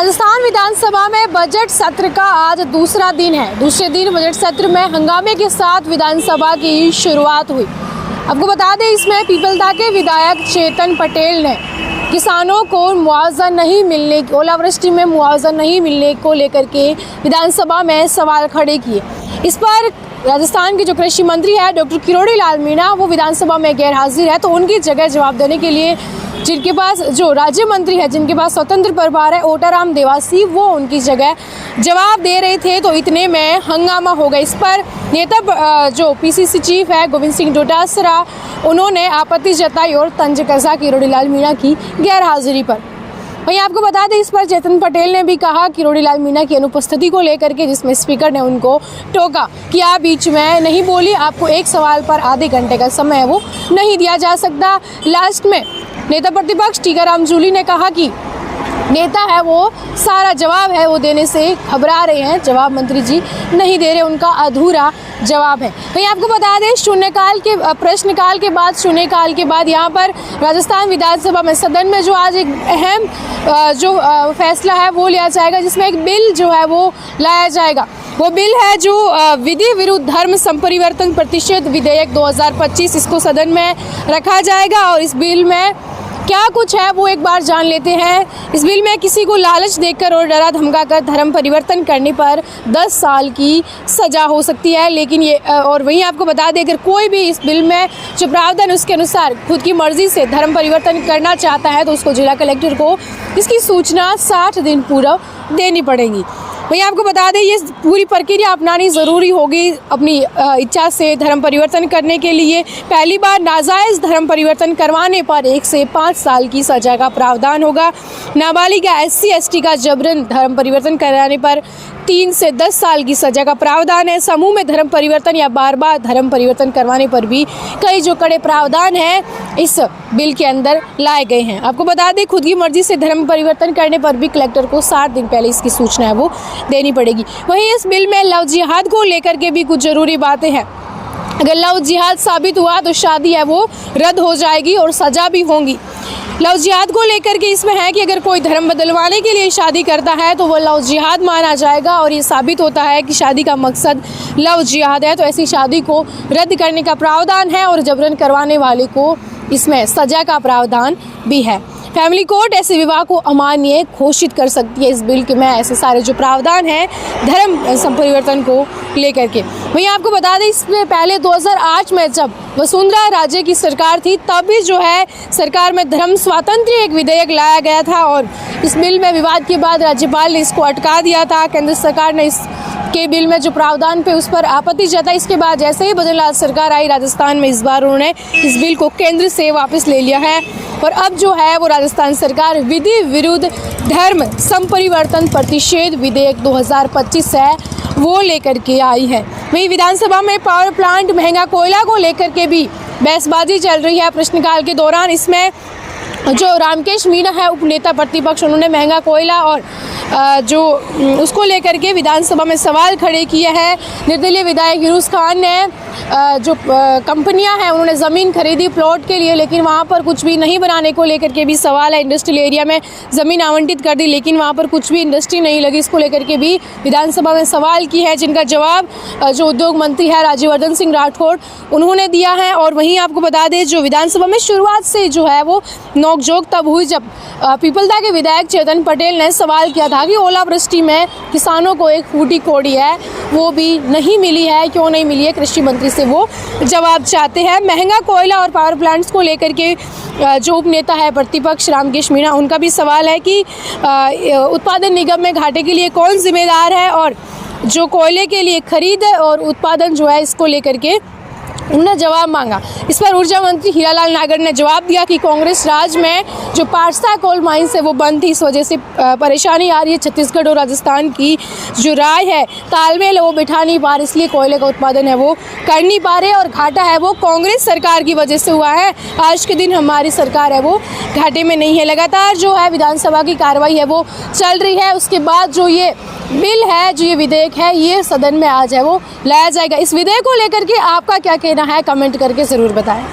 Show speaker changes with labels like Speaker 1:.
Speaker 1: राजस्थान विधानसभा में बजट सत्र का आज दूसरा दिन है। दूसरे दिन बजट सत्र में हंगामे के साथ विधानसभा की शुरुआत हुई। आपको बता दें, इसमें पीपलदा के विधायक चेतन पटेल ने किसानों को मुआवजा नहीं मिलने, ओलावृष्टि में मुआवजा नहीं मिलने को लेकर के विधानसभा में सवाल खड़े किए। इस पर राजस्थान के जो कृषि मंत्री है डॉक्टर किरोड़ी लाल मीणा, वो विधानसभा में गैर हाजिर है, तो उनकी जगह जवाब देने के लिए जिनके पास जो राज्य मंत्री है, जिनके पास स्वतंत्र प्रभार है, ओटाराम देवासी, वो उनकी जगह जवाब दे रहे थे, तो इतने में हंगामा हो गया। इस पर नेता जो पीसीसी चीफ है गोविंद सिंह डोटासरा, उन्होंने आपत्ति जताई और तंज कसा किरोड़ी लाल मीणा की गैर हाजिरी पर। वहीं आपको बता दें, इस पर चेतन पटेल ने भी कहा किरोड़ी लाल मीणा की अनुपस्थिति को लेकर के, जिसमें स्पीकर ने उनको टोका कि आप बीच में नहीं बोली, आपको एक सवाल पर आधे घंटे का समय है वो नहीं दिया जा सकता। लास्ट में नेता प्रतिपक्ष टीकाराम जूली ने कहा कि नेता है वो सारा जवाब है वो देने से घबरा रहे हैं, जवाब मंत्री जी नहीं दे रहे, उनका अधूरा जवाब है। वहीं आपको बता दें, शून्यकाल के प्रश्नकाल के बाद शून्यकाल के बाद यहाँ पर राजस्थान विधानसभा में सदन में जो आज एक अहम फैसला है वो लिया जाएगा, जिसमें एक बिल जो है वो लाया जाएगा। वो बिल है जो विधि विरुद्ध धर्म संपरिवर्तन प्रतिषेध विधेयक 2025, इसको सदन में रखा जाएगा। और इस बिल में क्या कुछ है वो एक बार जान लेते हैं। इस बिल में किसी को लालच देकर और डरा धमकाकर धर्म परिवर्तन करने पर 10 साल की सज़ा हो सकती है। लेकिन ये और वहीं आपको बता दें, अगर कोई भी इस बिल में जो प्रावधान उसके अनुसार खुद की मर्जी से धर्म परिवर्तन करना चाहता है, तो उसको जिला कलेक्टर को इसकी सूचना 60 दिन पूर्व देनी पड़ेगी। वहीं आपको बता दें, ये पूरी प्रक्रिया अपनानी ज़रूरी होगी अपनी इच्छा से धर्म परिवर्तन करने के लिए। पहली बार नाजायज़ धर्म परिवर्तन करवाने पर 1 से 5 साल की सज़ा का प्रावधान होगा। नाबालिग SC ST का जबरन धर्म परिवर्तन कराने पर 3 से 10 साल की सज़ा का प्रावधान है। समूह में धर्म परिवर्तन या बार बार धर्म परिवर्तन करवाने पर भी कई जो कड़े प्रावधान हैं इस बिल के अंदर लाए गए हैं। आपको बता दें, खुद की मर्जी से धर्म परिवर्तन करने पर भी कलेक्टर को 60 दिन पहले इसकी सूचना है वो देनी पड़ेगी। वहीं इस बिल में लव जिहाद को लेकर के भी कुछ ज़रूरी बातें हैं। अगर लव जिहाद साबित हुआ तो शादी है वो रद्द हो जाएगी और सज़ा भी होंगी। लव जिहाद को लेकर के इसमें है कि अगर कोई धर्म बदलवाने के लिए शादी करता है तो वो लव जिहाद माना जाएगा, और ये साबित होता है कि शादी का मकसद लव जिहाद है तो ऐसी शादी को रद्द करने का प्रावधान है, और जबरन करवाने वाले को इसमें सज़ा का प्रावधान भी है। फैमिली कोर्ट ऐसे विवाह को अमान्य घोषित कर सकती है। इस बिल के में ऐसे सारे जो प्रावधान हैं धर्म संपरिवर्तन को लेकर के। वहीं आपको बता दें, इसमें पहले 2008 में जब वसुंधरा राजे की सरकार थी, तभी जो है सरकार में धर्म स्वातंत्र्य एक विधेयक लाया गया था, और इस बिल में विवाद के बाद राज्यपाल ने इसको अटका दिया था। केंद्र सरकार ने इस के बिल में जो प्रावधान पे उस पर आपत्ति जताई। इसके बाद जैसे ही बदलाव सरकार आई राजस्थान में, इस बार उन्होंने इस बिल को केंद्र से वापस ले लिया है, और अब जो है वो राजस्थान सरकार विधि विरुद्ध धर्म संपरिवर्तन प्रतिषेध विधेयक 2025 है वो लेकर के आई है। वहीं विधानसभा में पावर प्लांट महंगा कोयला को लेकर के भी बहसबाजी चल रही है प्रश्नकाल के दौरान। इसमें जो रामकेश मीणा है उपनेता प्रतिपक्ष, उन्होंने महंगा कोयला और जो उसको लेकर के विधानसभा में सवाल खड़े किए हैं। निर्दलीय विधायक यूनुस खान ने जो कंपनियां हैं उन्होंने ज़मीन खरीदी प्लॉट के लिए, लेकिन वहां पर कुछ भी नहीं बनाने को लेकर के भी सवाल है। इंडस्ट्रियल एरिया में ज़मीन आवंटित कर दी, लेकिन वहां पर कुछ भी इंडस्ट्री नहीं लगी, इसको लेकर के भी विधानसभा में सवाल की है, जिनका जवाब जो उद्योग मंत्री है राज्यवर्धन सिंह राठौड़ उन्होंने दिया है। और वहीं आपको बता दें, जो विधानसभा में शुरुआत से जो है वो नोकझोंक तब हुई जब पीपलदा के विधायक चेतन पटेल ने सवाल किया था कि ओलावृष्टि में किसानों को एक फूटी कोड़ी है वो भी नहीं मिली है, क्यों नहीं मिली है, कृषि मंत्री से वो जवाब चाहते हैं। महंगा कोयला और पावर प्लांट्स को लेकर के जो उपनेता है प्रतिपक्ष रामकेश मीणा, उनका भी सवाल है कि उत्पादन निगम में घाटे के लिए कौन जिम्मेदार है, और जो कोयले के लिए खरीद और उत्पादन जो है इसको लेकर के उन्होंने जवाब मांगा। इस पर ऊर्जा मंत्री हीरालाल नागर ने जवाब दिया कि कांग्रेस राज में जो पारसा कोल माइंस है वो बंद थी, इस वजह से परेशानी आ रही है। छत्तीसगढ़ और राजस्थान की जो राय है तालमेल वो बिठा नहीं पा रहे, इसलिए कोयले का उत्पादन है वो कर नहीं पा रहे, और घाटा है वो कांग्रेस सरकार की वजह से हुआ है। आज के दिन हमारी सरकार है वो घाटे में नहीं है। लगातार जो है विधानसभा की कार्रवाई है वो चल रही है। उसके बाद जो ये बिल है, जो ये विधेयक है, ये सदन में आज है वो लाया जाएगा। इस विधेयक को लेकर के आपका क्या कहना है, कमेंट करके ज़रूर बताएं।